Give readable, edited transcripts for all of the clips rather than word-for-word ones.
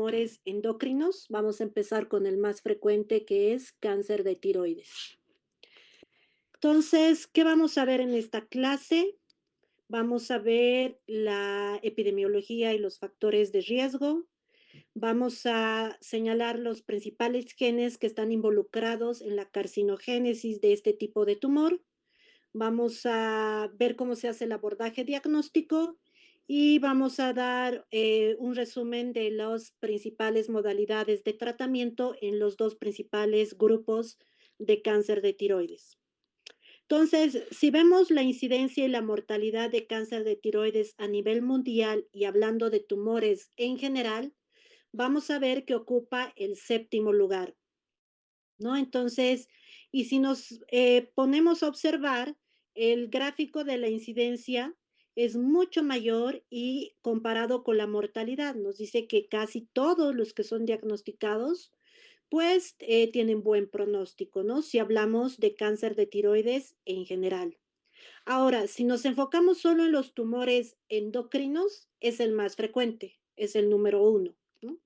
tumores endocrinos. Vamos a empezar con el más frecuente, que es cáncer de tiroides. Entonces, ¿qué vamos a ver en esta clase? Vamos a ver la epidemiología y los factores de riesgo. Vamos a señalar los principales genes que están involucrados en la carcinogénesis de este tipo de tumor. Vamos a ver cómo se hace el abordaje diagnóstico y vamos a dar un resumen de las principales modalidades de tratamiento en los dos principales grupos de cáncer de tiroides. Entonces, si vemos la incidencia y la mortalidad de cáncer de tiroides a nivel mundial y hablando de tumores en general, vamos a ver que ocupa el séptimo lugar, ¿no? Entonces, y si nos ponemos a observar, el gráfico de la incidencia es mucho mayor y comparado con la mortalidad, nos dice que casi todos los que son diagnosticados, pues tienen buen pronóstico, ¿no? Si hablamos de cáncer de tiroides en general. Ahora, si nos enfocamos solo en los tumores endocrinos, es el más frecuente, es el número uno, ¿no?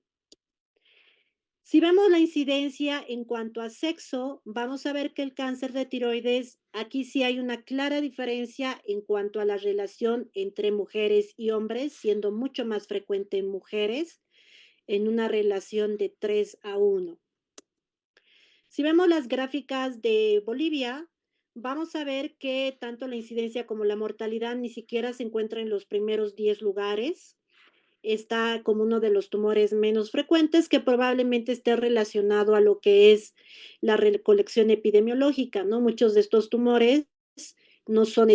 Si vemos la incidencia en cuanto a sexo, vamos a ver que el cáncer de tiroides, aquí sí hay una clara diferencia en cuanto a la relación entre mujeres y hombres, siendo mucho más frecuente en mujeres, en una relación de 3 a 1. Si vemos las gráficas de Bolivia, vamos a ver que tanto la incidencia como la mortalidad ni siquiera se encuentran en los primeros 10 lugares. Está como uno de los tumores menos frecuentes que probablemente esté relacionado a lo que es la recolección epidemiológica, ¿no? Muchos de estos tumores no son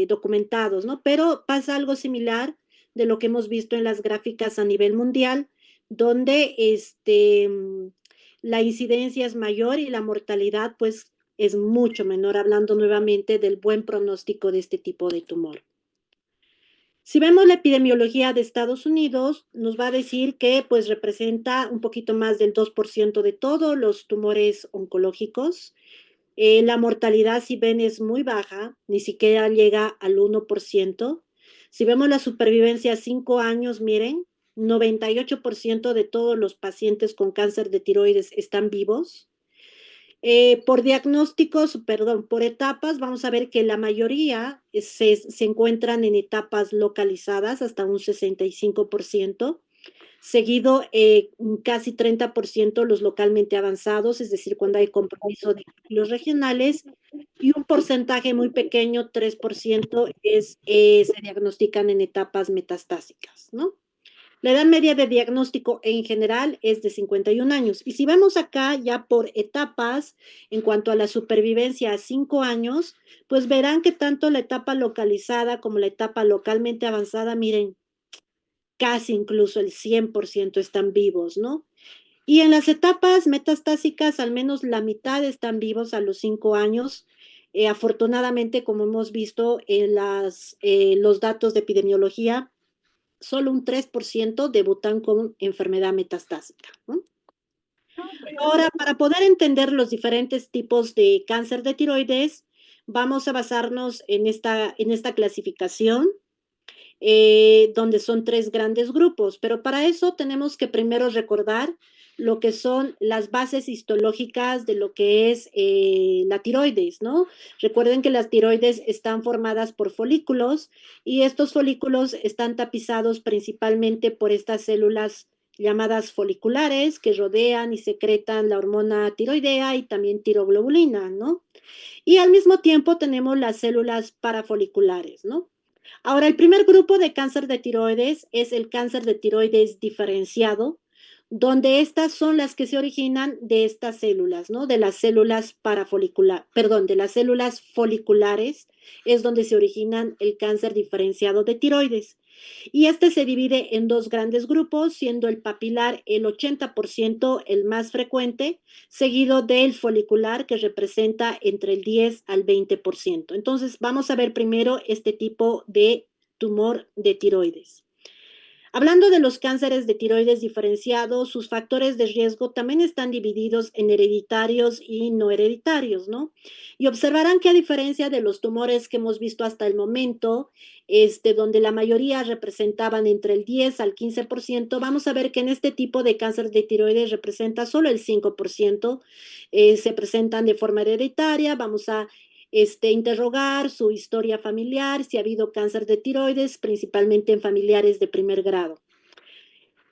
documentados, ¿no? Pero pasa algo similar de lo que hemos visto en las gráficas a nivel mundial, donde la incidencia es mayor y la mortalidad pues es mucho menor, hablando nuevamente del buen pronóstico de este tipo de tumor. Si vemos la epidemiología de Estados Unidos, nos va a decir que pues representa un poquito más del 2% de todos los tumores oncológicos. La mortalidad, si ven, es muy baja, ni siquiera llega al 1%. Si vemos la supervivencia a 5 años, miren, 98% de todos los pacientes con cáncer de tiroides están vivos. Por diagnósticos, perdón, por etapas, vamos a ver que la mayoría se encuentran en etapas localizadas, hasta un 65%, seguido casi 30% los localmente avanzados, es decir, cuando hay compromiso de los regionales, y un porcentaje muy pequeño, 3%, se diagnostican en etapas metastásicas, ¿no? La edad media de diagnóstico en general es de 51 años. Y si vemos acá ya por etapas, en cuanto a la supervivencia a 5 años, pues verán que tanto la etapa localizada como la etapa localmente avanzada, miren, casi incluso el 100% están vivos, ¿no? Y en las etapas metastásicas, al menos la mitad están vivos a los 5 años. Afortunadamente, como hemos visto en los datos de epidemiología, solo un 3% debutan con enfermedad metastásica, ¿no? Ahora, para poder entender los diferentes tipos de cáncer de tiroides, vamos a basarnos en esta clasificación, donde son 3 grandes grupos, pero para eso tenemos que primero recordar lo que son las bases histológicas de lo que es la tiroides, ¿no? Recuerden que las tiroides están formadas por folículos y estos folículos están tapizados principalmente por estas células llamadas foliculares que rodean y secretan la hormona tiroidea y también tiroglobulina, ¿no? Y al mismo tiempo tenemos las células parafoliculares, ¿no? Ahora, el primer grupo de cáncer de tiroides es el cáncer de tiroides diferenciado, donde estas son las que se originan de estas células, ¿no? De las células de las células foliculares es donde se originan el cáncer diferenciado de tiroides. Y este se divide en dos grandes grupos, siendo el papilar el 80% el más frecuente, seguido del folicular que representa entre el 10 al 20%. Entonces, vamos a ver primero este tipo de tumor de tiroides. Hablando de los cánceres de tiroides diferenciados, sus factores de riesgo también están divididos en hereditarios y no hereditarios, ¿no? Y observarán que a diferencia de los tumores que hemos visto hasta el momento, donde la mayoría representaban entre el 10 al 15%, vamos a ver que en este tipo de cáncer de tiroides representa solo el 5%, se presentan de forma hereditaria. Vamos a interrogar su historia familiar, si ha habido cáncer de tiroides, principalmente en familiares de primer grado.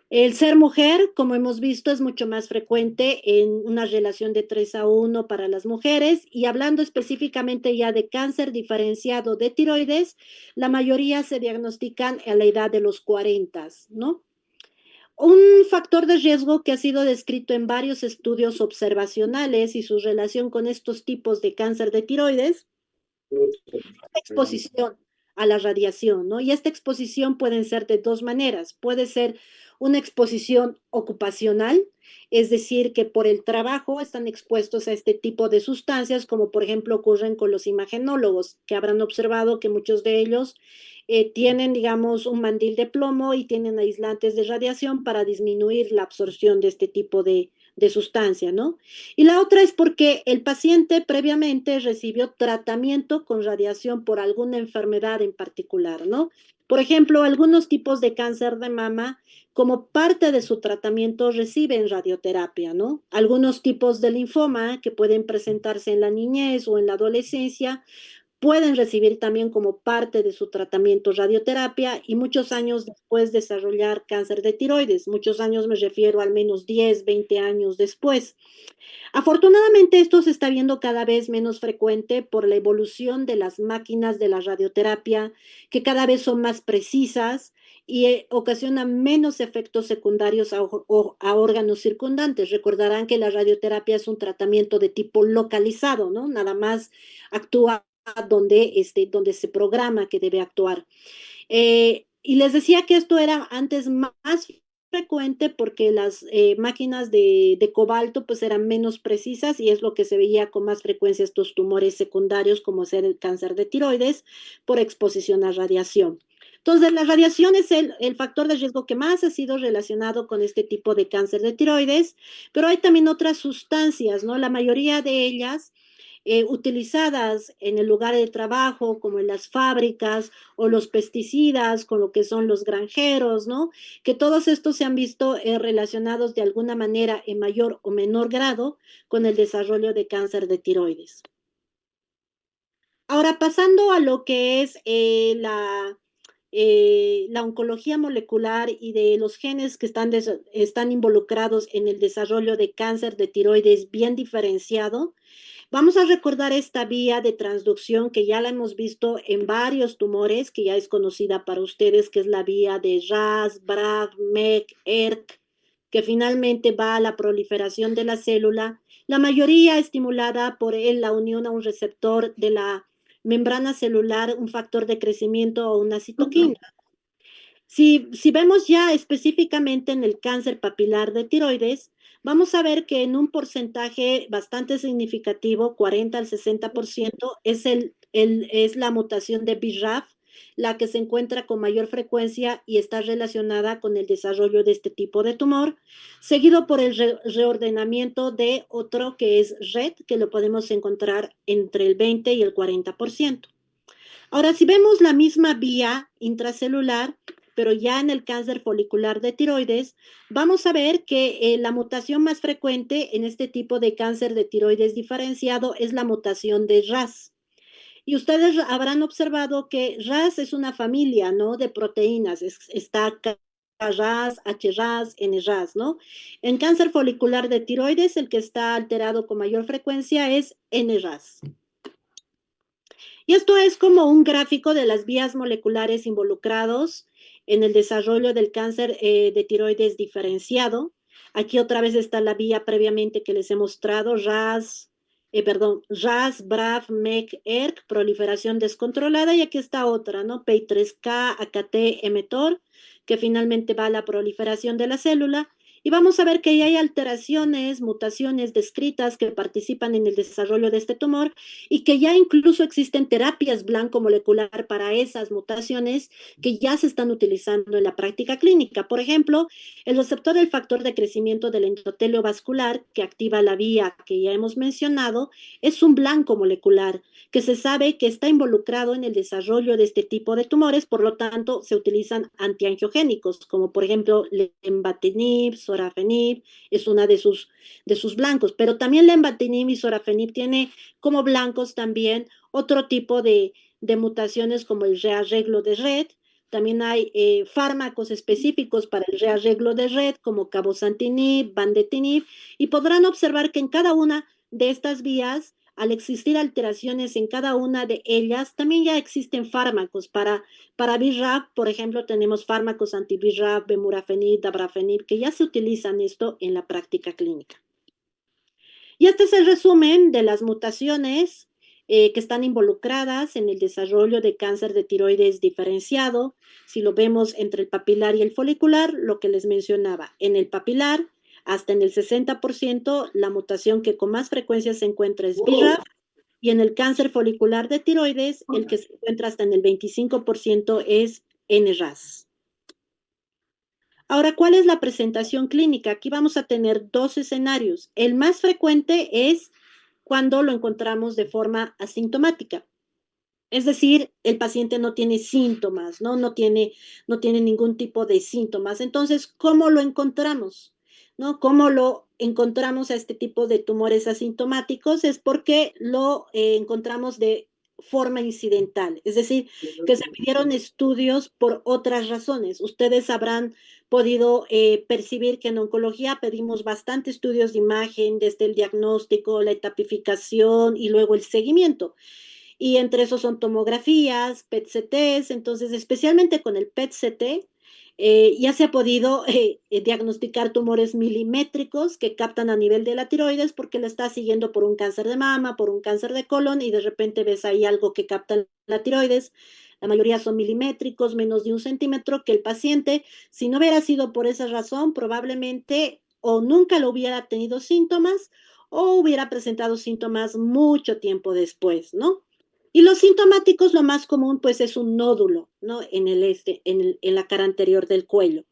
El ser mujer, como hemos visto, es mucho más frecuente en una relación de 3 a 1 para las mujeres, y hablando específicamente ya de cáncer diferenciado de tiroides, la mayoría se diagnostican a la edad de los 40, ¿no? Un factor de riesgo que ha sido descrito en varios estudios observacionales y su relación con estos tipos de cáncer de tiroides, exposición a la radiación, ¿no? Y esta exposición puede ser de dos maneras. Puede ser una exposición ocupacional, es decir, que por el trabajo están expuestos a este tipo de sustancias, como por ejemplo ocurren con los imagenólogos, que habrán observado que muchos de ellos tienen, digamos, un mandil de plomo y tienen aislantes de radiación para disminuir la absorción de este tipo de sustancia, ¿no? Y la otra es porque el paciente previamente recibió tratamiento con radiación por alguna enfermedad en particular, ¿no? Por ejemplo, algunos tipos de cáncer de mama, como parte de su tratamiento, reciben radioterapia, ¿no? Algunos tipos de linfoma que pueden presentarse en la niñez o en la adolescencia pueden recibir también como parte de su tratamiento radioterapia, y muchos años después desarrollar cáncer de tiroides. Muchos años me refiero al menos 10, 20 años después. Afortunadamente, esto se está viendo cada vez menos frecuente por la evolución de las máquinas de la radioterapia, que cada vez son más precisas y ocasionan menos efectos secundarios a órganos circundantes. Recordarán que la radioterapia es un tratamiento de tipo localizado, ¿no? Nada más actúa donde se programa que debe actuar. Y les decía que esto era antes más frecuente porque las máquinas de cobalto pues eran menos precisas, y es lo que se veía con más frecuencia estos tumores secundarios, como ser el cáncer de tiroides por exposición a radiación. Entonces, la radiación es el factor de riesgo que más ha sido relacionado con este tipo de cáncer de tiroides, pero hay también otras sustancias, ¿no? La mayoría de ellas utilizadas en el lugar de trabajo, como en las fábricas, o los pesticidas, con lo que son los granjeros, ¿no? Que todos estos se han visto relacionados de alguna manera en mayor o menor grado con el desarrollo de cáncer de tiroides. Ahora, pasando a lo que es la oncología molecular y de los genes que están involucrados en el desarrollo de cáncer de tiroides bien diferenciado, vamos a recordar esta vía de transducción que ya la hemos visto en varios tumores, que ya es conocida para ustedes, que es la vía de RAS, BRAF, MEK, ERK, que finalmente va a la proliferación de la célula, la mayoría estimulada por la unión a un receptor de la membrana celular, un factor de crecimiento o una citoquina. Si vemos ya específicamente en el cáncer papilar de tiroides, vamos a ver que en un porcentaje bastante significativo, 40 al 60%, es la mutación de BRAF, la que se encuentra con mayor frecuencia y está relacionada con el desarrollo de este tipo de tumor, seguido por el reordenamiento de otro que es RET, que lo podemos encontrar entre el 20 y el 40%. Ahora, si vemos la misma vía intracelular, pero ya en el cáncer folicular de tiroides, vamos a ver que la mutación más frecuente en este tipo de cáncer de tiroides diferenciado es la mutación de RAS. Y ustedes habrán observado que RAS es una familia, ¿no? De proteínas. Está KRAS, HRAS, NRAS, ¿no? En cáncer folicular de tiroides, el que está alterado con mayor frecuencia es NRAS. Y esto es como un gráfico de las vías moleculares involucrados en el desarrollo del cáncer de tiroides diferenciado. Aquí otra vez está la vía previamente que les he mostrado: RAS, BRAF, MEK, ERK, proliferación descontrolada, y aquí está otra, ¿no? PI3K, AKT, mTOR, que finalmente va a la proliferación de la célula, Y vamos a ver que ya hay alteraciones, mutaciones descritas que participan en el desarrollo de este tumor y que ya incluso existen terapias blanco molecular para esas mutaciones que ya se están utilizando en la práctica clínica. Por ejemplo, el receptor del factor de crecimiento del endotelio vascular que activa la vía que ya hemos mencionado es un blanco molecular que se sabe que está involucrado en el desarrollo de este tipo de tumores, por lo tanto se utilizan antiangiogénicos, como por ejemplo lenvatinib, sorafenib, es una de sus blancos, pero también lenvatinib y sorafenib tiene como blancos también otro tipo de mutaciones como el rearreglo de red. También hay fármacos específicos para el rearreglo de red, como cabozantinib, vandetinib, y podrán observar que en cada una de estas vías, al existir alteraciones en cada una de ellas, también ya existen fármacos para BRAF, por ejemplo, tenemos fármacos anti-BRAF, bemurafenib, dabrafenib, que ya se utilizan esto en la práctica clínica. Y este es el resumen de las mutaciones que están involucradas en el desarrollo de cáncer de tiroides diferenciado. Si lo vemos entre el papilar y el folicular, lo que les mencionaba, en el papilar, hasta en el 60%, la mutación que con más frecuencia se encuentra es BRAF, y en el cáncer folicular de tiroides, el que se encuentra hasta en el 25% es NRAS. Ahora, ¿cuál es la presentación clínica? Aquí vamos a tener dos escenarios. El más frecuente es cuando lo encontramos de forma asintomática. Es decir, el paciente no tiene síntomas, ¿no? No tiene ningún tipo de síntomas. Entonces, ¿cómo lo encontramos? ¿No? ¿Cómo lo encontramos a este tipo de tumores asintomáticos? Es porque lo encontramos de forma incidental, es decir, que se pidieron estudios por otras razones. Ustedes habrán podido percibir que en oncología pedimos bastante estudios de imagen, desde el diagnóstico, la etapificación y luego el seguimiento, y entre esos son tomografías, PET-CTs. Entonces especialmente con el PET-CT ya se ha podido diagnosticar tumores milimétricos que captan a nivel de la tiroides porque la está siguiendo por un cáncer de mama, por un cáncer de colon, y de repente ves ahí algo que capta la tiroides. La mayoría son milimétricos, menos de 1 centímetro, que el paciente, si no hubiera sido por esa razón, probablemente o nunca lo hubiera tenido síntomas o hubiera presentado síntomas mucho tiempo después, ¿no? Y los sintomáticos, lo más común, pues, es un nódulo, ¿no? En la cara anterior del cuello.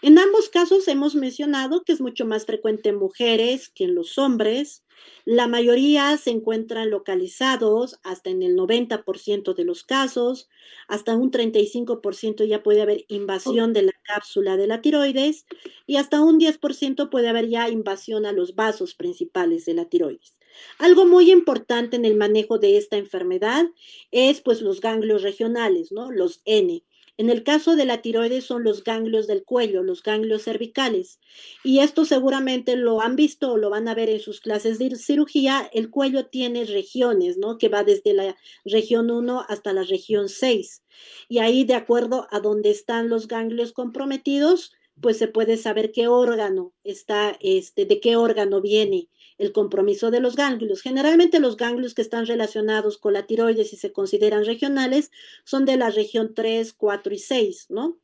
En ambos casos hemos mencionado que es mucho más frecuente en mujeres que en los hombres. La mayoría se encuentran localizados hasta en el 90% de los casos, hasta un 35% ya puede haber invasión de la cápsula de la tiroides y hasta un 10% puede haber ya invasión a los vasos principales de la tiroides. Algo muy importante en el manejo de esta enfermedad es pues los ganglios regionales, ¿no? Los N. En el caso de la tiroides son los ganglios del cuello, los ganglios cervicales. Y esto seguramente lo han visto o lo van a ver en sus clases de cirugía. El cuello tiene regiones, ¿no? Que va desde la región 1 hasta la región 6. Y ahí, de acuerdo a dónde están los ganglios comprometidos, pues se puede saber qué órgano está, de qué órgano viene el compromiso de los ganglios. Generalmente los ganglios que están relacionados con la tiroides y se consideran regionales son de la región 3, 4 y 6, ¿no?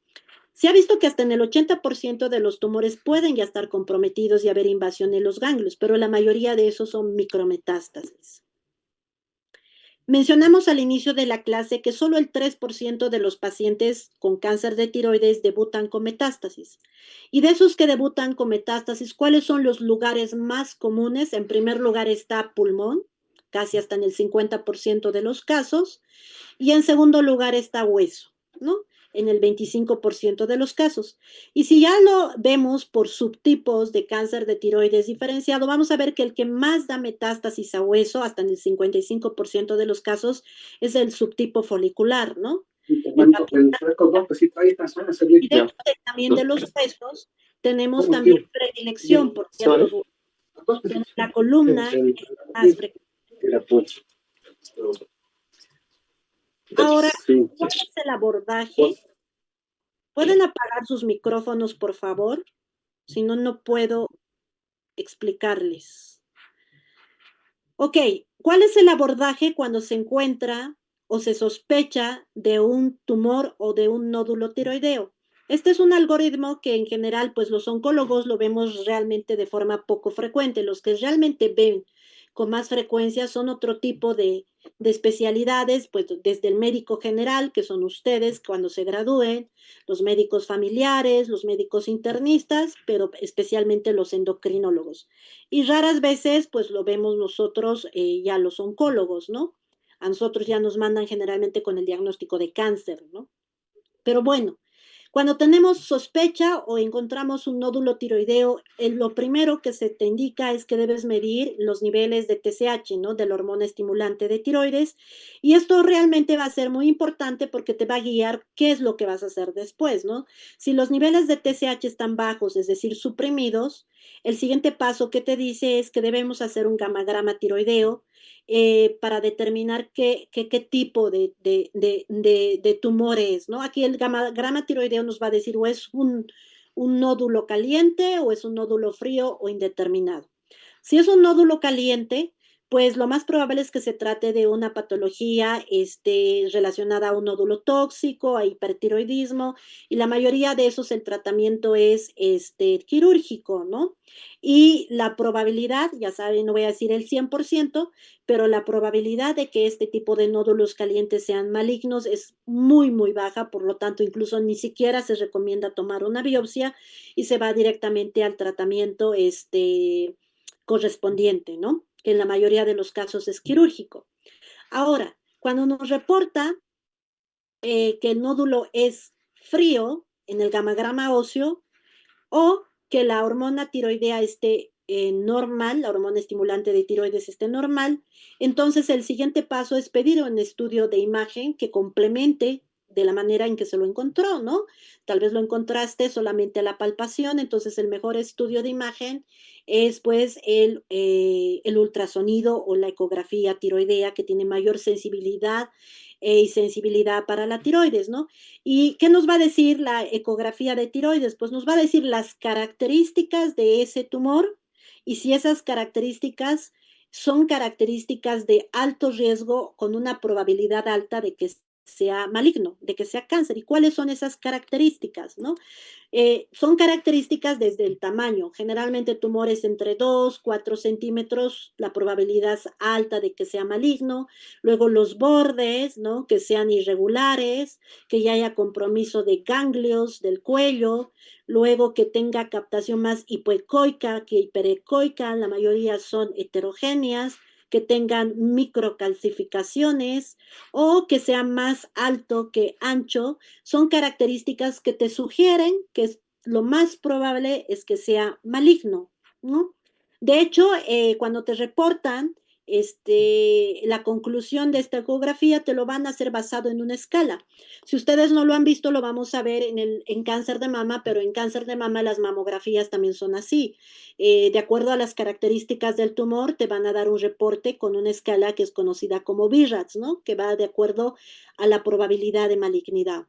Se ha visto que hasta en el 80% de los tumores pueden ya estar comprometidos y haber invasión en los ganglios, pero la mayoría de esos son micrometástasis. Mencionamos al inicio de la clase que solo el 3% de los pacientes con cáncer de tiroides debutan con metástasis. Y de esos que debutan con metástasis, ¿cuáles son los lugares más comunes? En primer lugar está pulmón, casi hasta en el 50% de los casos, y en segundo lugar está hueso, ¿no? En el 25% de los casos. Y si ya lo vemos por subtipos de cáncer de tiroides diferenciado, vamos a ver que el que más da metástasis a hueso, hasta en el 55% de los casos, es el subtipo folicular, ¿no? Y dentro también de los huesos, tenemos también predilección por ciertos huesos. En la columna es más frecuente. Ahora, ¿cuál es el abordaje? ¿Pueden apagar sus micrófonos, por favor? Si no, no puedo explicarles. Ok, ¿cuál es el abordaje cuando se encuentra o se sospecha de un tumor o de un nódulo tiroideo? Este es un algoritmo que en general, pues los oncólogos lo vemos realmente de forma poco frecuente. Los que realmente ven con más frecuencia son otro tipo de especialidades, pues desde el médico general, que son ustedes cuando se gradúen, los médicos familiares, los médicos internistas, pero especialmente los endocrinólogos. Y raras veces, pues lo vemos nosotros, ya los oncólogos, ¿no? A nosotros ya nos mandan generalmente con el diagnóstico de cáncer, ¿no? Pero bueno, cuando tenemos sospecha o encontramos un nódulo tiroideo, lo primero que se te indica es que debes medir los niveles de TSH, ¿no? De la hormona estimulante de tiroides. Y esto realmente va a ser muy importante porque te va a guiar qué es lo que vas a hacer después, ¿no? Si los niveles de TSH están bajos, es decir, suprimidos, el siguiente paso que te dice es que debemos hacer un gamagrama tiroideo para determinar qué tipo de tumor es, ¿no? Aquí el grama tiroideo nos va a decir o es un nódulo caliente o es un nódulo frío o indeterminado. Si es un nódulo caliente, pues lo más probable es que se trate de una patología relacionada a un nódulo tóxico, a hipertiroidismo, y la mayoría de esos el tratamiento es quirúrgico, ¿no? Y la probabilidad, ya saben, no voy a decir el 100%, pero la probabilidad de que este tipo de nódulos calientes sean malignos es muy, muy baja, por lo tanto, incluso ni siquiera se recomienda tomar una biopsia y se va directamente al tratamiento correspondiente, ¿no? Que en la mayoría de los casos es quirúrgico. Ahora, cuando nos reporta que el nódulo es frío en el gamagrama óseo, o que la hormona tiroidea esté normal, la hormona estimulante de tiroides esté normal, entonces el siguiente paso es pedir un estudio de imagen que complemente de la manera en que se lo encontró, ¿no? Tal vez lo encontraste solamente a la palpación, entonces el mejor estudio de imagen es pues el ultrasonido o la ecografía tiroidea que tiene mayor sensibilidad y sensibilidad para la tiroides, ¿no? ¿Y qué nos va a decir la ecografía de tiroides? Pues nos va a decir las características de ese tumor y si esas características son características de alto riesgo con una probabilidad alta de que sea maligno, de que sea cáncer. ¿Y cuáles son esas características, no? Son características desde el tamaño. Generalmente tumores entre 2, 4 centímetros, la probabilidad es alta de que sea maligno. Luego los bordes, ¿no? Que sean irregulares, que ya haya compromiso de ganglios del cuello. Luego que tenga captación más hipoecoica que hiperecoica. La mayoría son heterogéneas, que tengan microcalcificaciones o que sea más alto que ancho, son características que te sugieren que lo más probable es que sea maligno, ¿no? De hecho, cuando te reportan la conclusión de esta ecografía, te lo van a hacer basado en una escala. Si ustedes no lo han visto, lo vamos a ver en cáncer de mama, pero en cáncer de mama las mamografías también son así. De acuerdo a las características del tumor, te van a dar un reporte con una escala que es conocida como BIRATS, ¿no? Que va de acuerdo a la probabilidad de malignidad.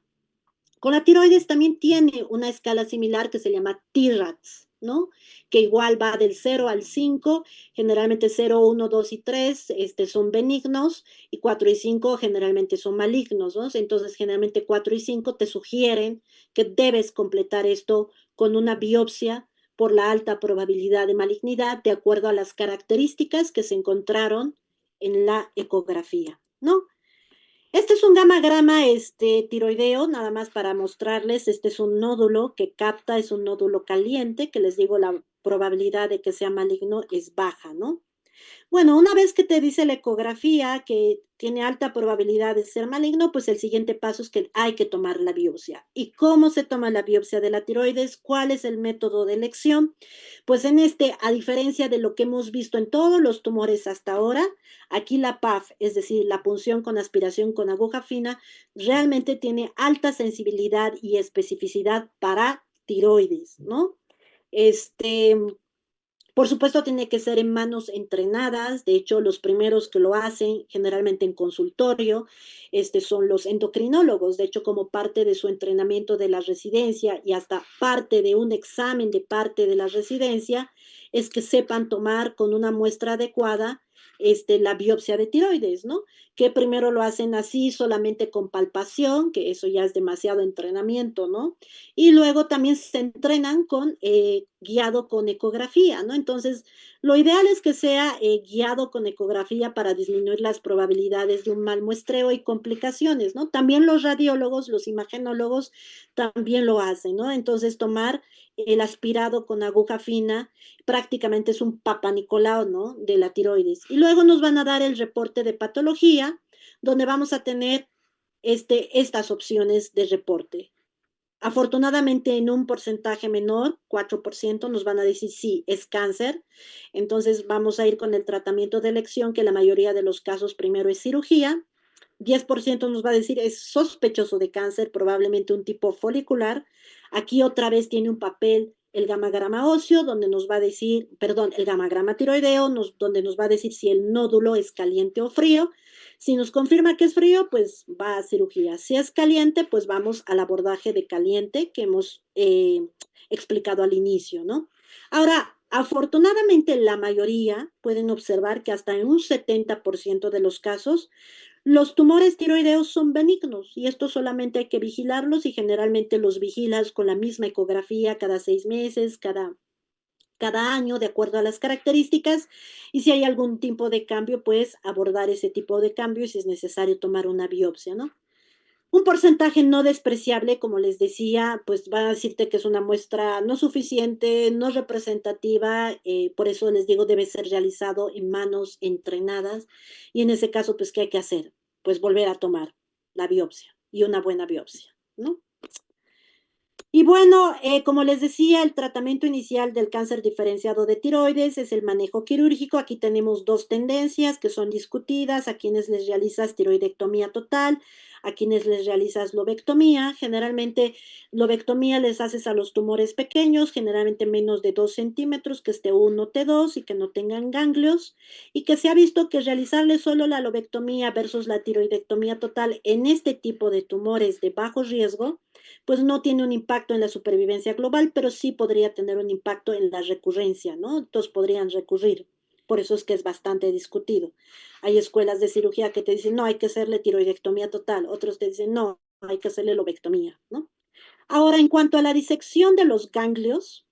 Con la tiroides también tiene una escala similar que se llama TIRATS, ¿no? Que igual va del 0 al 5, generalmente 0, 1, 2 y 3 son benignos y 4 y 5 generalmente son malignos, ¿no? Entonces generalmente 4 y 5 te sugieren que debes completar esto con una biopsia por la alta probabilidad de malignidad de acuerdo a las características que se encontraron en la ecografía, ¿no? Este es un gamagrama tiroideo, nada más para mostrarles, este es un nódulo que capta, es un nódulo caliente, que les digo la probabilidad de que sea maligno es baja, ¿no? Bueno, una vez que te dice la ecografía que tiene alta probabilidad de ser maligno, pues el siguiente paso es que hay que tomar la biopsia. ¿Y cómo se toma la biopsia de la tiroides? ¿Cuál es el método de elección? Pues a diferencia de lo que hemos visto en todos los tumores hasta ahora, aquí la PAF, es decir, la punción con aspiración con aguja fina, realmente tiene alta sensibilidad y especificidad para tiroides, ¿no? Este, por supuesto, tiene que ser en manos entrenadas. De hecho, los primeros que lo hacen, generalmente en consultorio, son los endocrinólogos. De hecho, como parte de su entrenamiento de la residencia y hasta parte de un examen de parte de la residencia, es que sepan tomar con una muestra adecuada la biopsia de tiroides, ¿no? Que primero lo hacen así solamente con palpación, que eso ya es demasiado entrenamiento, ¿no? Y luego también se entrenan con guiado con ecografía, ¿no? Entonces, lo ideal es que sea guiado con ecografía para disminuir las probabilidades de un mal muestreo y complicaciones, ¿no? También los radiólogos, los imagenólogos también lo hacen, ¿no? Entonces, tomar el aspirado con aguja fina prácticamente es un papa Nicolau, ¿no? De la tiroides. Y luego nos van a dar el reporte de patología, donde vamos a tener estas opciones de reporte. Afortunadamente, en un porcentaje menor, 4%, nos van a decir sí, es cáncer. Entonces, vamos a ir con el tratamiento de elección, que la mayoría de los casos primero es cirugía. 10% nos va a decir es sospechoso de cáncer, probablemente un tipo folicular. Aquí otra vez tiene un papel el gamagrama óseo, donde nos va a decir, perdón, el gamagrama tiroideo, donde nos va a decir si el nódulo es caliente o frío. Si nos confirma que es frío, pues va a cirugía. Si es caliente, pues vamos al abordaje de caliente que hemos explicado al inicio, ¿no? Ahora, afortunadamente, la mayoría pueden observar que hasta en un 70% de los casos, los tumores tiroideos son benignos y esto solamente hay que vigilarlos y generalmente los vigilas con la misma ecografía cada 6 meses, cada año, de acuerdo a las características, y si hay algún tipo de cambio, pues abordar ese tipo de cambio y si es necesario tomar una biopsia, ¿no? Un porcentaje no despreciable, como les decía, pues va a decirte que es una muestra no suficiente, no representativa, por eso les digo, debe ser realizado en manos entrenadas y en ese caso, pues, ¿qué hay que hacer? Pues volver a tomar la biopsia y una buena biopsia, ¿no? Y bueno, como les decía, el tratamiento inicial del cáncer diferenciado de tiroides es el manejo quirúrgico. Aquí tenemos dos tendencias que son discutidas, a quienes les realizas tiroidectomía total, a quienes les realizas lobectomía. Generalmente, lobectomía les haces a los tumores pequeños, generalmente menos de 2 centímetros, que esté 1 T2 y que no tengan ganglios, y que se ha visto que realizarle solo la lobectomía versus la tiroidectomía total en este tipo de tumores de bajo riesgo, pues no tiene un impacto en la supervivencia global, pero sí podría tener un impacto en la recurrencia, ¿no? Entonces podrían recurrir. Por eso es que es bastante discutido. Hay escuelas de cirugía que te dicen, no, hay que hacerle tiroidectomía total. Otros te dicen, no, hay que hacerle lobectomía, ¿no? Ahora, en cuanto a la disección de los ganglios,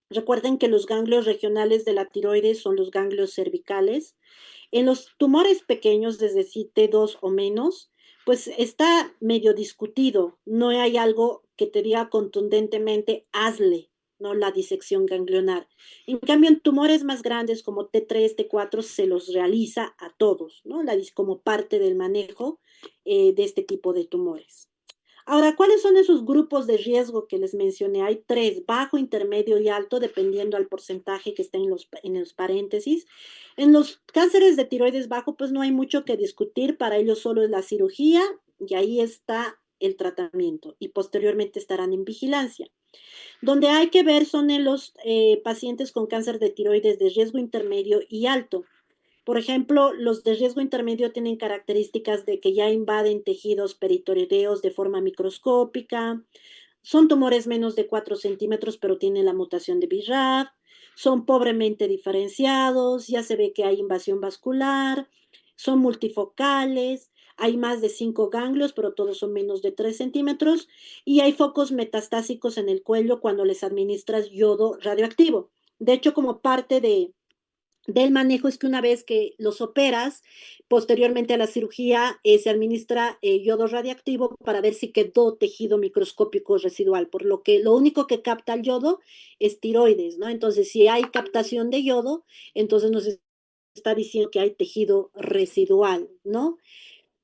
recuerden que los ganglios regionales de la tiroides son los ganglios cervicales. En los tumores pequeños, desde T2 o menos, pues está medio discutido. No hay algo que te diga contundentemente, hazle, ¿no? La disección ganglionar. En cambio, en tumores más grandes como T3, T4, se los realiza a todos, ¿no? Como parte del manejo de este tipo de tumores. Ahora, ¿cuáles son esos grupos de riesgo que les mencioné? Hay tres: bajo, intermedio y alto, dependiendo al porcentaje que está en los paréntesis. En los cánceres de tiroides bajo, pues no hay mucho que discutir, para ellos solo es la cirugía y ahí está el tratamiento y posteriormente estarán en vigilancia. Donde hay que ver son en los pacientes con cáncer de tiroides de riesgo intermedio y alto. Por ejemplo, los de riesgo intermedio tienen características de que ya invaden tejidos peritoneos de forma microscópica, son tumores menos de 4 centímetros, pero tienen la mutación de BRAF, son pobremente diferenciados, ya se ve que hay invasión vascular, son multifocales, hay más de 5 ganglios, pero todos son menos de 3 centímetros, y hay focos metastásicos en el cuello cuando les administras yodo radioactivo. De hecho, como parte del manejo es que una vez que los operas, posteriormente a la cirugía, se administra yodo radiactivo para ver si quedó tejido microscópico residual, por lo que lo único que capta el yodo es tiroides, ¿no? Entonces, si hay captación de yodo, entonces nos está diciendo que hay tejido residual, ¿no?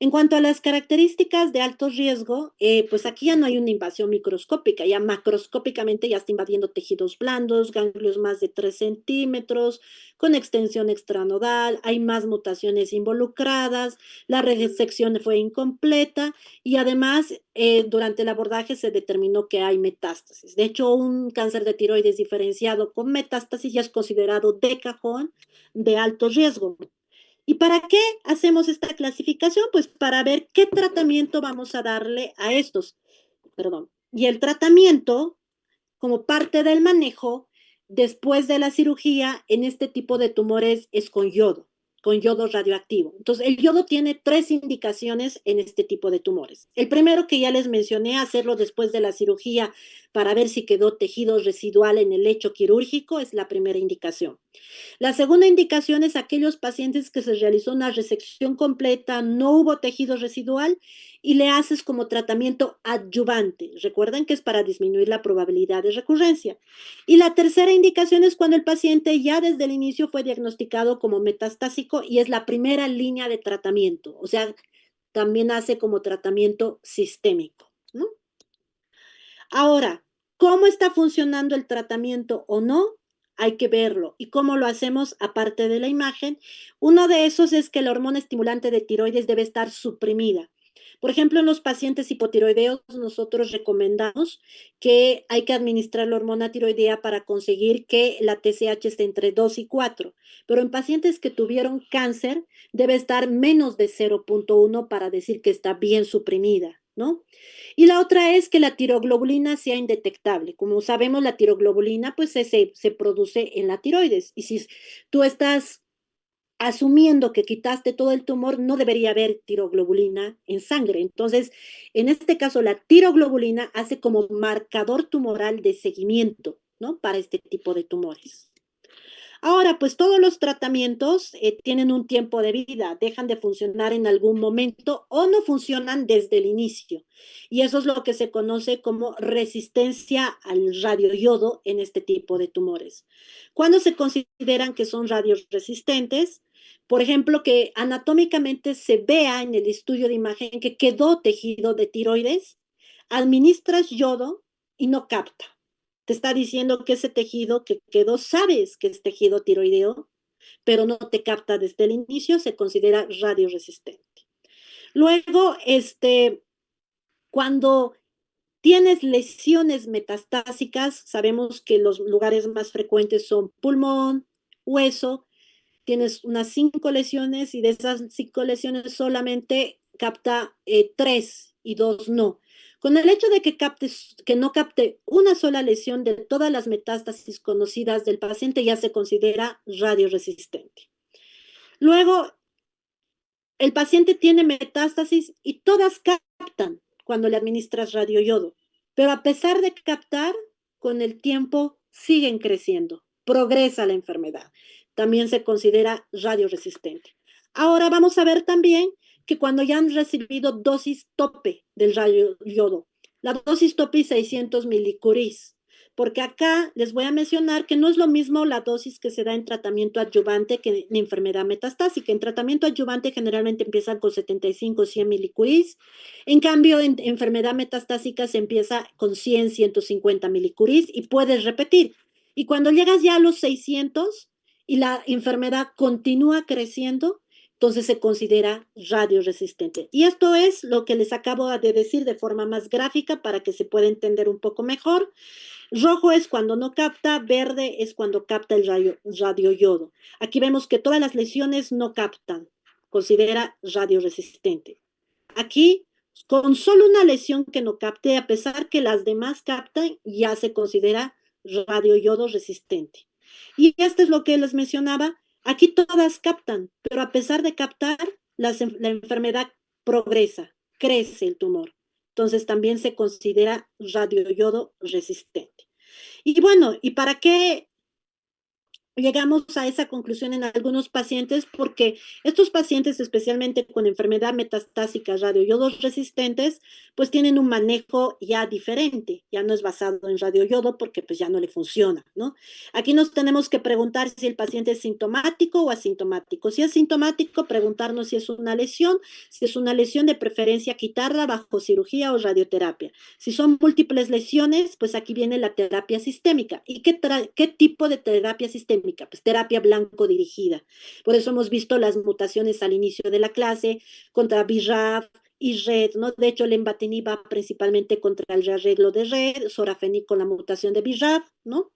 En cuanto a las características de alto riesgo, pues aquí ya no hay una invasión microscópica, ya macroscópicamente ya está invadiendo tejidos blandos, ganglios más de 3 centímetros, con extensión extranodal, hay más mutaciones involucradas, la resección fue incompleta y además durante el abordaje se determinó que hay metástasis. De hecho, un cáncer de tiroides diferenciado con metástasis ya es considerado de cajón de alto riesgo. ¿Y para qué hacemos esta clasificación? Pues para ver qué tratamiento vamos a darle a estos. Perdón. Y el tratamiento, como parte del manejo, después de la cirugía, en este tipo de tumores es con yodo. con yodo radioactivo. Entonces, el yodo tiene tres indicaciones en este tipo de tumores. El primero que ya les mencioné, hacerlo después de la cirugía para ver si quedó tejido residual en el lecho quirúrgico, es la primera indicación. La segunda indicación es aquellos pacientes que se realizó una resección completa, no hubo tejido residual y le haces como tratamiento adyuvante. Recuerden que es para disminuir la probabilidad de recurrencia. Y la tercera indicación es cuando el paciente ya desde el inicio fue diagnosticado como metastásico y es la primera línea de tratamiento. O sea, también hace como tratamiento sistémico, ¿no? Ahora, ¿cómo está funcionando el tratamiento o no? Hay que verlo. ¿Y cómo lo hacemos aparte de la imagen? Uno de esos es que la hormona estimulante de tiroides debe estar suprimida. Por ejemplo, en los pacientes hipotiroideos, nosotros recomendamos que hay que administrar la hormona tiroidea para conseguir que la TSH esté entre 2 y 4. Pero en pacientes que tuvieron cáncer, debe estar menos de 0,1 para decir que está bien suprimida, ¿no? Y la otra es que la tiroglobulina sea indetectable. Como sabemos, la tiroglobulina pues se produce en la tiroides. Y si tú estás asumiendo que quitaste todo el tumor, no debería haber tiroglobulina en sangre. Entonces, en este caso, la tiroglobulina hace como marcador tumoral de seguimiento, ¿no? Para este tipo de tumores. Ahora, pues todos los tratamientos tienen un tiempo de vida, dejan de funcionar en algún momento o no funcionan desde el inicio. Y eso es lo que se conoce como resistencia al radioyodo en este tipo de tumores. Cuando se consideran que son radios resistentes, por ejemplo, que anatómicamente se vea en el estudio de imagen que quedó tejido de tiroides, administras yodo y no capta. Te está diciendo que ese tejido que quedó, sabes que es tejido tiroideo, pero no te capta desde el inicio, se considera radioresistente. Luego, cuando tienes lesiones metastásicas, sabemos que los lugares más frecuentes son pulmón, hueso, tienes unas 5 lesiones y de esas 5 lesiones solamente capta 3 y 2 no. Con el hecho de que no capte una sola lesión de todas las metástasis conocidas del paciente ya se considera radioresistente. Luego, el paciente tiene metástasis y todas captan cuando le administras radioyodo, pero a pesar de captar, con el tiempo siguen creciendo, progresa la enfermedad. También se considera radioresistente. Ahora vamos a ver también que cuando ya han recibido dosis tope del radioyodo, la dosis tope es 600 milicuris, porque acá les voy a mencionar que no es lo mismo la dosis que se da en tratamiento adyuvante que en enfermedad metastásica. En tratamiento adyuvante generalmente empiezan con 75 o 100 milicuris. En cambio, en enfermedad metastásica se empieza con 100, 150 milicuris y puedes repetir. Y cuando llegas ya a los 600 y la enfermedad continúa creciendo, entonces se considera radioresistente. Y esto es lo que les acabo de decir de forma más gráfica para que se pueda entender un poco mejor. Rojo es cuando no capta, verde es cuando capta el radioyodo. Aquí vemos que todas las lesiones no captan, considera radioresistente. Aquí, con solo una lesión que no capte, a pesar que las demás captan, ya se considera radioyodo resistente. Y esto es lo que les mencionaba, aquí todas captan, pero a pesar de captar, la enfermedad progresa, crece el tumor. Entonces también se considera radioyodo resistente. Y bueno, ¿y para qué llegamos a esa conclusión en algunos pacientes? Porque estos pacientes, especialmente con enfermedad metastásica radioyodos resistentes, pues tienen un manejo ya diferente, ya no es basado en radioyodo porque pues ya no le funciona, ¿no? Aquí nos tenemos que preguntar si el paciente es sintomático o asintomático. Si es sintomático, preguntarnos si es una lesión, si es una lesión de preferencia quitarla bajo cirugía o radioterapia. Si son múltiples lesiones, pues aquí viene la terapia sistémica. ¿Y qué tipo de terapia sistémica? Pues terapia blanco dirigida. Por eso hemos visto las mutaciones al inicio de la clase contra BRAF y RED, ¿no? De hecho, el lenvatinib va principalmente contra el rearreglo de RED, sorafenib con la mutación de BRAF, ¿no?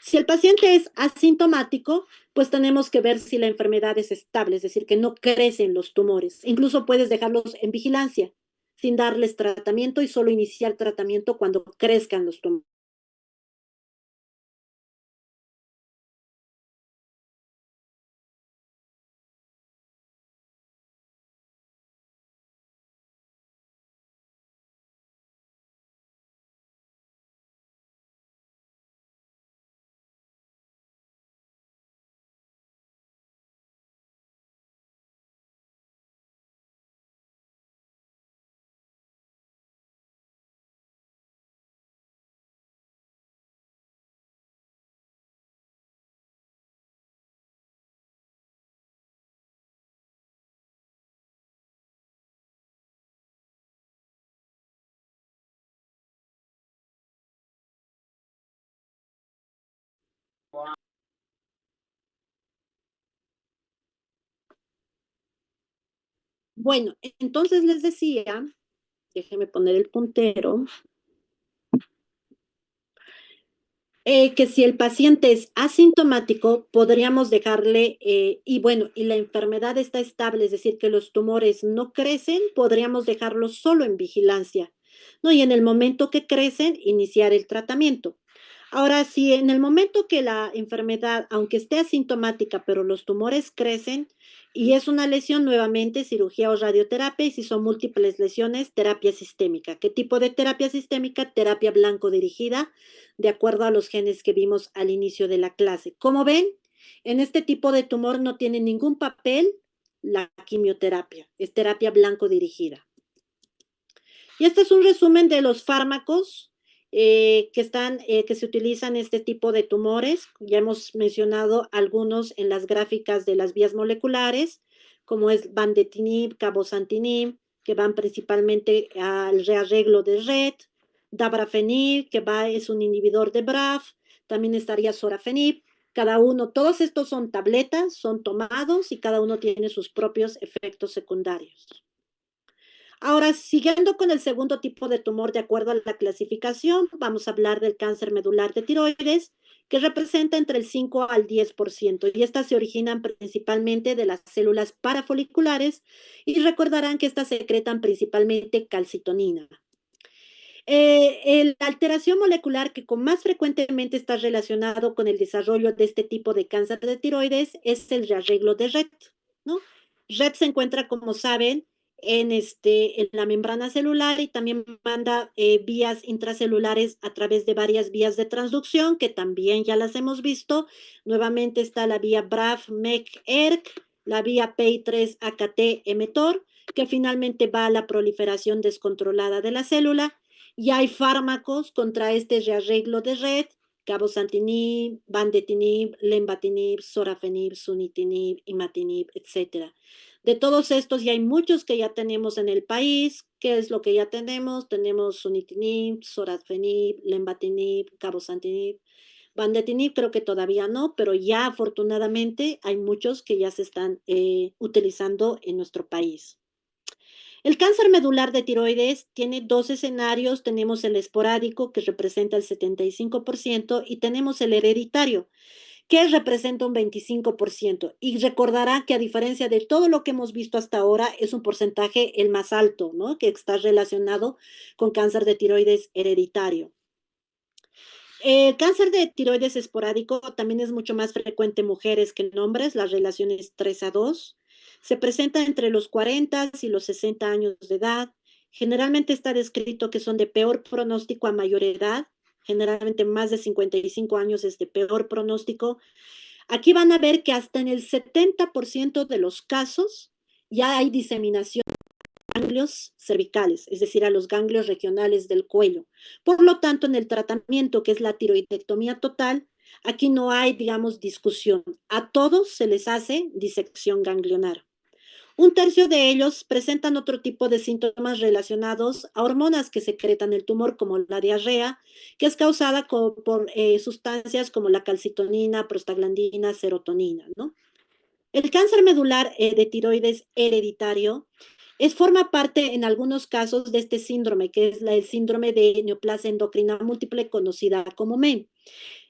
Si el paciente es asintomático, pues tenemos que ver si la enfermedad es estable, es decir, que no crecen los tumores. Incluso puedes dejarlos en vigilancia sin darles tratamiento y solo iniciar tratamiento cuando crezcan los tumores. Bueno, entonces les decía, déjenme poner el puntero, que si el paciente es asintomático, podríamos dejarle, y bueno, y la enfermedad está estable, es decir, que los tumores no crecen, podríamos dejarlo solo en vigilancia, ¿no? Y en el momento que crecen, iniciar el tratamiento. Ahora, si en el momento que la enfermedad, aunque esté asintomática, pero los tumores crecen y es una lesión, nuevamente cirugía o radioterapia, y si son múltiples lesiones, terapia sistémica. ¿Qué tipo de terapia sistémica? Terapia blanco dirigida de acuerdo a los genes que vimos al inicio de la clase. Como ven, en este tipo de tumor no tiene ningún papel la quimioterapia, es terapia blanco dirigida. Y este es un resumen de los fármacos que se utilizan en este tipo de tumores. Ya hemos mencionado algunos en las gráficas de las vías moleculares, como es vandetanib, cabozantinib, que van principalmente al rearreglo de RET, dabrafenib, es un inhibidor de BRAF, también estaría sorafenib. Cada uno, todos estos son tabletas, son tomados y cada uno tiene sus propios efectos secundarios. Ahora, siguiendo con el segundo tipo de tumor, de acuerdo a la clasificación, vamos a hablar del cáncer medular de tiroides, que representa entre el 5 al 10%, y estas se originan principalmente de las células parafoliculares, y recordarán que estas secretan principalmente calcitonina. La alteración molecular que con más frecuentemente está relacionado con el desarrollo de este tipo de cáncer de tiroides es el rearreglo de RET, ¿no? RET se encuentra, como saben, en la membrana celular y también manda vías intracelulares a través de varias vías de transducción, que también ya las hemos visto. Nuevamente está la vía BRAF, MEK, ERK, la vía PI3-AKT-mTOR, que finalmente va a la proliferación descontrolada de la célula. Y hay fármacos contra este rearreglo de red, cabozantinib, vandetanib, lenvatinib, sorafenib, sunitinib, imatinib, etcétera. De todos estos, y hay muchos que ya tenemos en el país. ¿Qué es lo que ya tenemos? Tenemos sunitinib, sorafenib, lenvatinib, cabozantinib. Vandetanib creo que todavía no, pero ya afortunadamente hay muchos que ya se están utilizando en nuestro país. El cáncer medular de tiroides tiene dos escenarios. Tenemos el esporádico, que representa el 75%, y tenemos el hereditario, que representa un 25%. Y recordará que a diferencia de todo lo que hemos visto hasta ahora, es un porcentaje el más alto, ¿no? Que está relacionado con cáncer de tiroides hereditario. El cáncer de tiroides esporádico también es mucho más frecuente en mujeres que en hombres, las relaciones 3 a 2. Se presenta entre los 40 y los 60 años de edad. Generalmente está descrito que son de peor pronóstico a mayor edad. Generalmente más de 55 años es de peor pronóstico. Aquí van a ver que hasta en el 70% de los casos ya hay diseminación ganglios cervicales, es decir, a los ganglios regionales del cuello. Por lo tanto, en el tratamiento, que es la tiroidectomía total, aquí no hay, digamos, discusión. A todos se les hace disección ganglionar. Un tercio de ellos presentan otro tipo de síntomas relacionados a hormonas que secretan el tumor, como la diarrea, que es causada por sustancias como la calcitonina, prostaglandina, serotonina, ¿no? El cáncer medular de tiroides hereditario forma parte en algunos casos de este síndrome, que es el síndrome de neoplasia endocrina múltiple, conocida como MEN.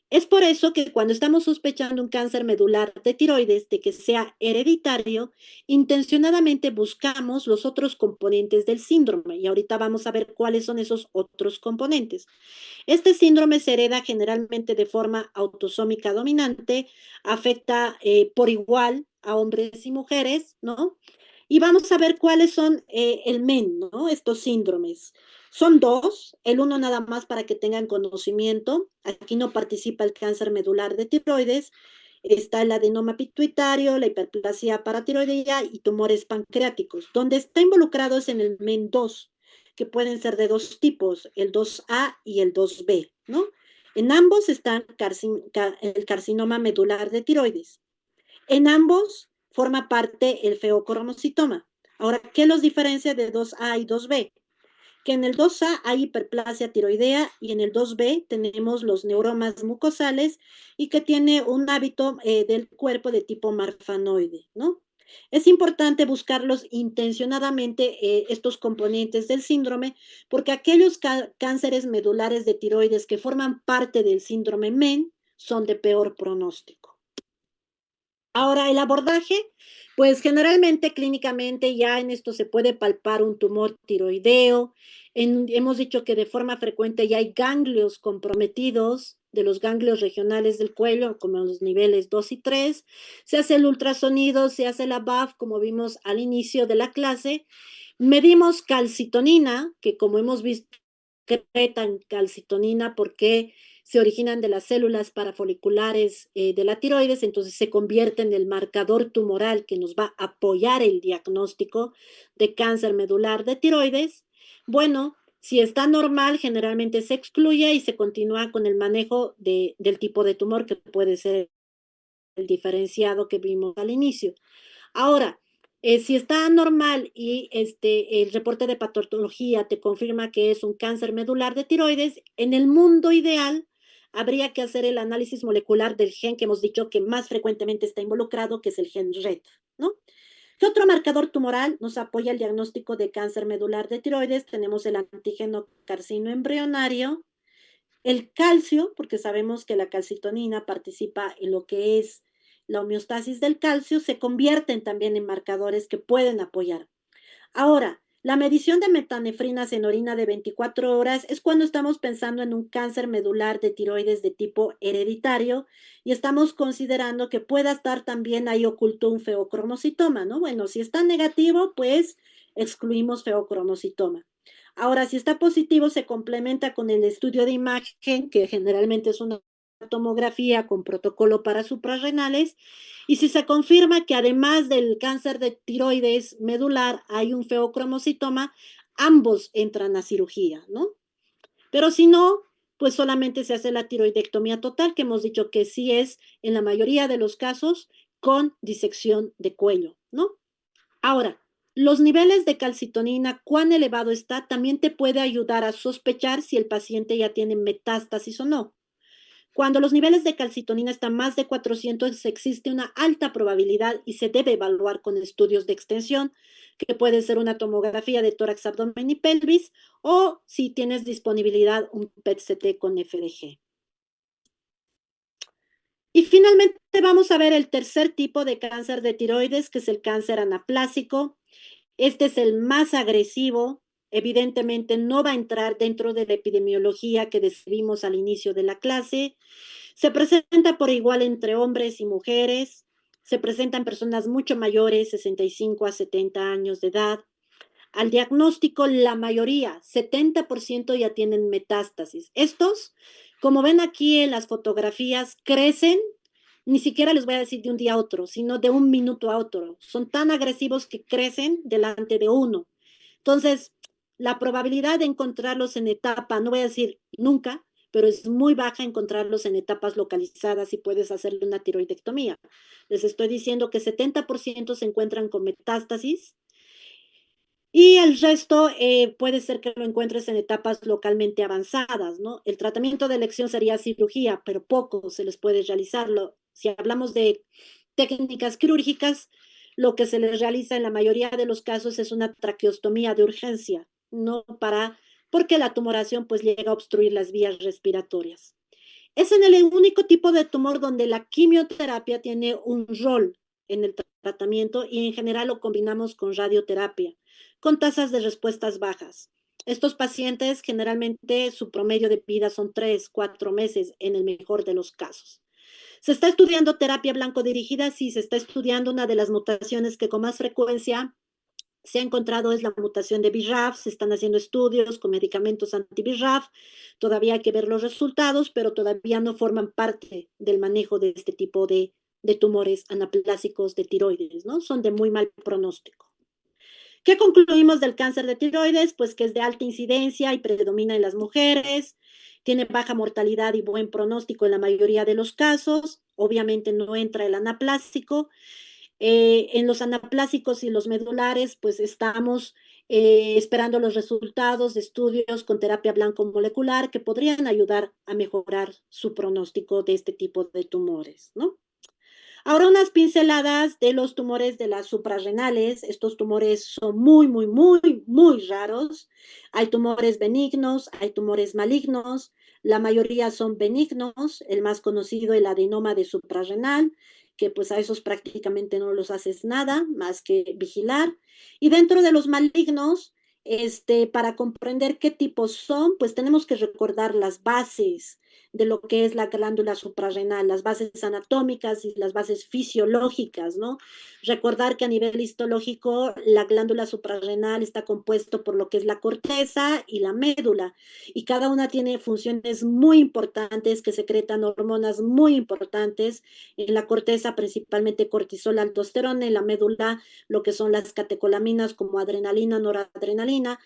Es por eso que cuando estamos sospechando un cáncer medular de tiroides, de que sea hereditario, intencionadamente buscamos los otros componentes del síndrome. Y ahorita vamos a ver cuáles son esos otros componentes. Este síndrome se hereda generalmente de forma autosómica dominante, afecta por igual a hombres y mujeres, ¿no? Y vamos a ver cuáles son el MEN, ¿no? Estos síndromes. Son dos, el uno nada más para que tengan conocimiento. Aquí no participa el cáncer medular de tiroides. Está el adenoma pituitario, la hiperplasia paratiroidea y tumores pancreáticos. Donde está involucrado es en el MEN 2, que pueden ser de dos tipos, el 2A y el 2B, ¿no? En ambos están el carcinoma medular de tiroides. En ambos forma parte el feocromocitoma. Ahora, ¿qué los diferencia de 2A y 2B? que en el 2A hay hiperplasia tiroidea y en el 2B tenemos los neuromas mucosales y que tiene un hábito del cuerpo de tipo marfanoide, ¿no? Es importante buscarlos intencionadamente, estos componentes del síndrome, porque aquellos cánceres medulares de tiroides que forman parte del síndrome MEN son de peor pronóstico. Ahora, el abordaje, pues generalmente clínicamente ya en esto se puede palpar un tumor tiroideo. Hemos dicho que de forma frecuente ya hay ganglios comprometidos de los ganglios regionales del cuello, como los niveles 2 y 3. Se hace el ultrasonido, se hace la BAF, como vimos al inicio de la clase. Medimos calcitonina, que como hemos visto, secretan calcitonina porque se originan de las células parafoliculares de la tiroides, entonces se convierte en el marcador tumoral que nos va a apoyar el diagnóstico de cáncer medular de tiroides. Bueno, si está normal, generalmente se excluye y se continúa con el manejo del tipo de tumor que puede ser el diferenciado que vimos al inicio. Ahora, si está normal y el reporte de patología te confirma que es un cáncer medular de tiroides, en el mundo ideal habría que hacer el análisis molecular del gen que hemos dicho que más frecuentemente está involucrado, que es el gen RET, ¿no? ¿Qué otro marcador tumoral nos apoya el diagnóstico de cáncer medular de tiroides? Tenemos el antígeno carcino embrionario, el calcio, porque sabemos que la calcitonina participa en lo que es la homeostasis del calcio, se convierten también en marcadores que pueden apoyar. Ahora, la medición de metanefrinas en orina de 24 horas es cuando estamos pensando en un cáncer medular de tiroides de tipo hereditario y estamos considerando que pueda estar también ahí oculto un feocromocitoma, ¿no? Bueno, si está negativo, pues excluimos feocromocitoma. Ahora, si está positivo, se complementa con el estudio de imagen, que generalmente es una tomografía con protocolo para suprarrenales, y si se confirma que además del cáncer de tiroides medular hay un feocromocitoma, ambos entran a cirugía, ¿no? Pero si no, pues solamente se hace la tiroidectomía total, que hemos dicho que sí es en la mayoría de los casos con disección de cuello, ¿no? Ahora, los niveles de calcitonina, cuán elevado está, también te puede ayudar a sospechar si el paciente ya tiene metástasis o no. Cuando los niveles de calcitonina están más de 400, existe una alta probabilidad y se debe evaluar con estudios de extensión, que puede ser una tomografía de tórax, abdomen y pelvis, o si tienes disponibilidad, un PET-CT con FDG. Y finalmente vamos a ver el tercer tipo de cáncer de tiroides, que es el cáncer anaplásico. Este es el más agresivo. Evidentemente no va a entrar dentro de la epidemiología que describimos al inicio de la clase. Se presenta por igual entre hombres y mujeres. Se presentan personas mucho mayores, 65 a 70 años de edad. Al diagnóstico, la mayoría, 70% ya tienen metástasis. Estos, como ven aquí en las fotografías, crecen, ni siquiera les voy a decir de un día a otro, sino de un minuto a otro. Son tan agresivos que crecen delante de uno. Entonces, la probabilidad de encontrarlos en etapa, no voy a decir nunca, pero es muy baja encontrarlos en etapas localizadas y puedes hacerle una tiroidectomía. Les estoy diciendo que 70% se encuentran con metástasis y el resto puede ser que lo encuentres en etapas localmente avanzadas, ¿no? El tratamiento de elección sería cirugía, pero poco se les puede realizarlo. Si hablamos de técnicas quirúrgicas, lo que se les realiza en la mayoría de los casos es una traqueostomía de urgencia, no para, porque la tumoración pues llega a obstruir las vías respiratorias. Es en el único tipo de tumor donde la quimioterapia tiene un rol en el tratamiento y en general lo combinamos con radioterapia, con tasas de respuestas bajas. Estos pacientes generalmente su promedio de vida son 3, 4 meses en el mejor de los casos. ¿Se está estudiando terapia blanco dirigida? Sí, se está estudiando una de las mutaciones que con más frecuencia se ha encontrado es la mutación de BRAF, se están haciendo estudios con medicamentos anti-BRAF, todavía hay que ver los resultados, pero todavía no forman parte del manejo de este tipo de tumores anaplásicos de tiroides, ¿no? Son de muy mal pronóstico. ¿Qué concluimos del cáncer de tiroides? Pues que es de alta incidencia y predomina en las mujeres, tiene baja mortalidad y buen pronóstico en la mayoría de los casos, obviamente no entra el anaplásico, En los anaplásicos y los medulares, pues estamos esperando los resultados de estudios con terapia blanco-molecular que podrían ayudar a mejorar su pronóstico de este tipo de tumores, ¿no? Ahora unas pinceladas de los tumores de las suprarrenales. Estos tumores son muy raros. Hay tumores benignos, hay tumores malignos. La mayoría son benignos. El más conocido, el adenoma de suprarrenal, que pues a esos prácticamente no los haces nada más que vigilar. Y dentro de los malignos, para comprender qué tipos son, pues tenemos que recordar las bases de lo que es la glándula suprarrenal, las bases anatómicas y las bases fisiológicas, ¿no? Recordar que a nivel histológico la glándula suprarrenal está compuesto por lo que es la corteza y la médula, y cada una tiene funciones muy importantes que secretan hormonas muy importantes. En la corteza principalmente cortisol, aldosterona, en la médula lo que son las catecolaminas como adrenalina, noradrenalina.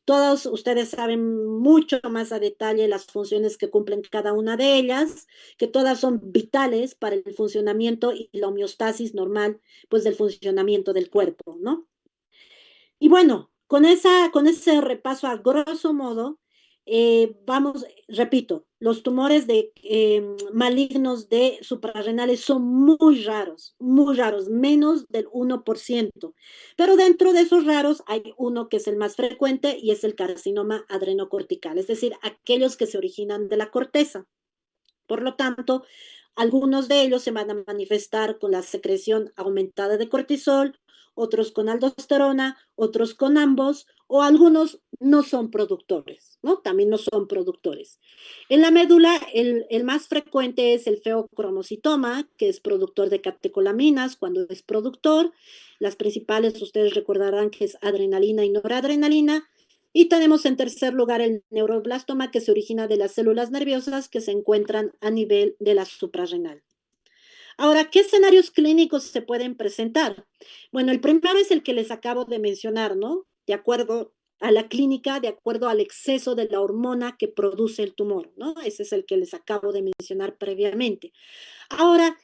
Todos ustedes saben mucho más a detalle las funciones que cumplen cada una de ellas, que todas son vitales para el funcionamiento y la homeostasis normal, pues del funcionamiento del cuerpo, ¿no? Y bueno, con ese repaso a grosso modo, vamos, repito, los tumores malignos de suprarrenales son muy raros, menos del 1%. Pero dentro de esos raros hay uno que es el más frecuente y es el carcinoma adrenocortical, es decir, aquellos que se originan de la corteza. Por lo tanto, algunos de ellos se van a manifestar con la secreción aumentada de cortisol, otros con aldosterona, otros con ambos, o algunos no son productores, ¿no? También no son productores. En la médula, el más frecuente es el feocromocitoma, que es productor de catecolaminas cuando es productor. Las principales, ustedes recordarán que es adrenalina y noradrenalina. Y tenemos en tercer lugar el neuroblastoma, que se origina de las células nerviosas que se encuentran a nivel de la suprarrenal. Ahora, ¿qué escenarios clínicos se pueden presentar? Bueno, el primero es el que les acabo de mencionar, ¿no? De acuerdo a la clínica, de acuerdo al exceso de la hormona que produce el tumor, ¿no? Ese es el que les acabo de mencionar previamente. Ahora,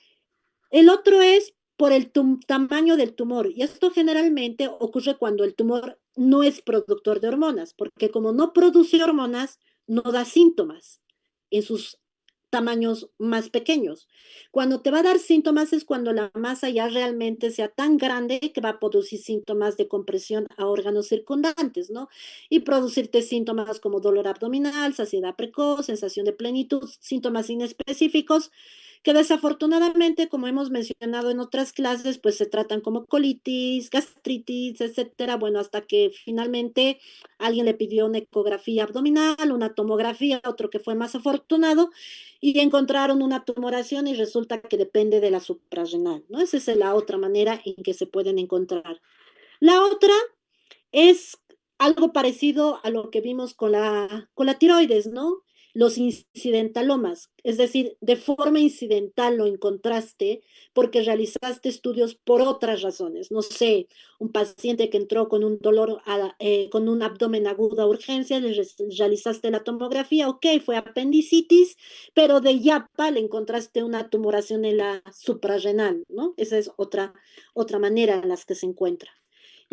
el otro es por el tamaño del tumor, y esto generalmente ocurre cuando el tumor no es productor de hormonas, porque como no produce hormonas, no da síntomas en sus tamaños más pequeños. Cuando te va a dar síntomas es cuando la masa ya realmente sea tan grande que va a producir síntomas de compresión a órganos circundantes, ¿no? Y producirte síntomas como dolor abdominal, saciedad precoz, sensación de plenitud, síntomas inespecíficos que desafortunadamente, como hemos mencionado en otras clases, pues se tratan como colitis, gastritis, etcétera. Bueno, hasta que finalmente alguien le pidió una ecografía abdominal, una tomografía, otro que fue más afortunado, y encontraron una tumoración y resulta que depende de la suprarrenal, ¿no? Esa es la otra manera en que se pueden encontrar. La otra es algo parecido a lo que vimos con la tiroides, ¿no? Los incidentalomas, es decir, de forma incidental lo encontraste porque realizaste estudios por otras razones. No sé, un paciente que entró con un dolor, con un abdomen agudo a urgencia, realizaste la tomografía, ok, fue apendicitis, pero de yapa le encontraste una tumoración en la suprarrenal, ¿no? Esa es otra manera en las que se encuentra.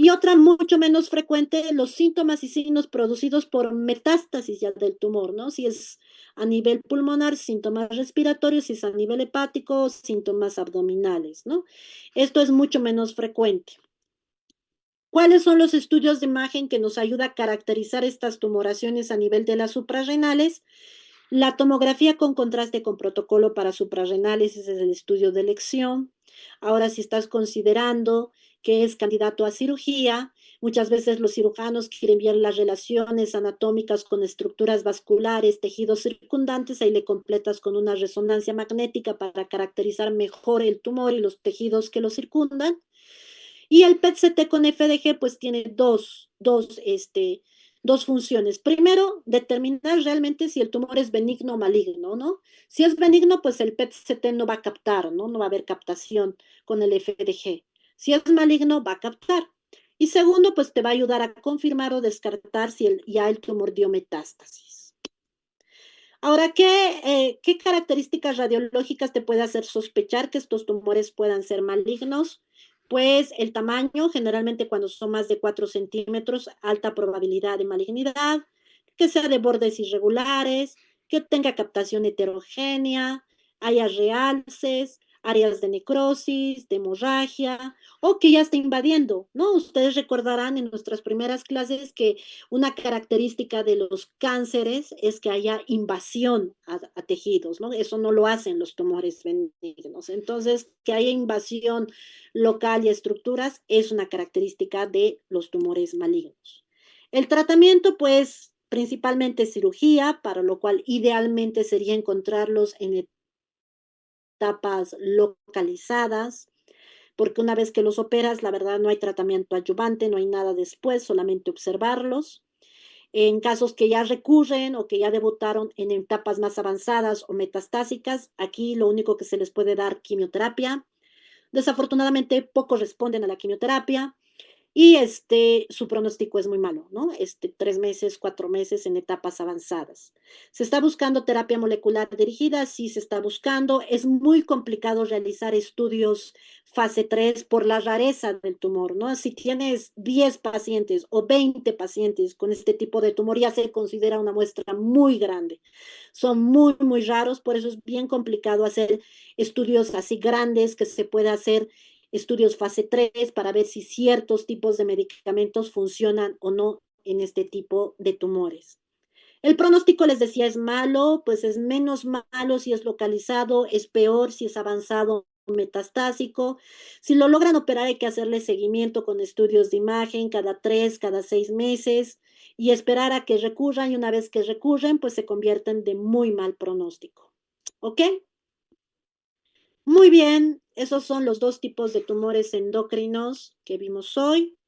Y otra mucho menos frecuente, los síntomas y signos producidos por metástasis ya del tumor, ¿no? Si es a nivel pulmonar, síntomas respiratorios, si es a nivel hepático, síntomas abdominales, ¿no? Esto es mucho menos frecuente. ¿Cuáles son los estudios de imagen que nos ayuda a caracterizar estas tumoraciones a nivel de las suprarrenales? La tomografía con contraste con protocolo para suprarrenales, ese es el estudio de elección. Ahora, si estás considerando que es candidato a cirugía, muchas veces los cirujanos quieren ver las relaciones anatómicas con estructuras vasculares, tejidos circundantes, ahí le completas con una resonancia magnética para caracterizar mejor el tumor y los tejidos que lo circundan. Y el PET-CT con FDG pues tiene dos funciones. Primero, determinar realmente si el tumor es benigno o maligno, ¿no? Si es benigno, pues el PET-CT no va a captar, ¿no? No va a haber captación con el FDG. Si es maligno, va a captar. Y segundo, pues te va a ayudar a confirmar o descartar si ya el tumor dio metástasis. Ahora, ¿qué características radiológicas te puede hacer sospechar que estos tumores puedan ser malignos? Pues el tamaño, generalmente cuando son más de 4 centímetros, alta probabilidad de malignidad, que sea de bordes irregulares, que tenga captación heterogénea, haya realces, áreas de necrosis, de hemorragia, o que ya esté invadiendo, ¿no? Ustedes recordarán en nuestras primeras clases que una característica de los cánceres es que haya invasión a tejidos, ¿no? Eso no lo hacen los tumores benignos. Entonces, que haya invasión local y estructuras es una característica de los tumores malignos. El tratamiento, pues, principalmente cirugía, para lo cual idealmente sería encontrarlos en etapas localizadas, porque una vez que los operas, la verdad no hay tratamiento adyuvante, no hay nada después, solamente observarlos. En casos que ya recurren o que ya debutaron en etapas más avanzadas o metastásicas, aquí lo único que se les puede dar quimioterapia. Desafortunadamente, pocos responden a la quimioterapia y su pronóstico es muy malo, ¿no? 3 meses, 4 meses en etapas avanzadas. ¿Se está buscando terapia molecular dirigida? Sí, se está buscando. Es muy complicado realizar estudios fase 3 por la rareza del tumor, ¿no? Si tienes 10 pacientes o 20 pacientes con este tipo de tumor, ya se considera una muestra muy grande. Son muy, muy raros, por eso es bien complicado hacer estudios así grandes que se pueda hacer estudios fase 3 para ver si ciertos tipos de medicamentos funcionan o no en este tipo de tumores. El pronóstico, les decía, es malo, pues es menos malo si es localizado, es peor si es avanzado metastásico. Si lo logran operar hay que hacerle seguimiento con estudios de imagen cada 3, cada 6 meses y esperar a que recurran y una vez que recurren, pues se convierten de muy mal pronóstico. ¿Ok? Muy bien, esos son los dos tipos de tumores endocrinos que vimos hoy.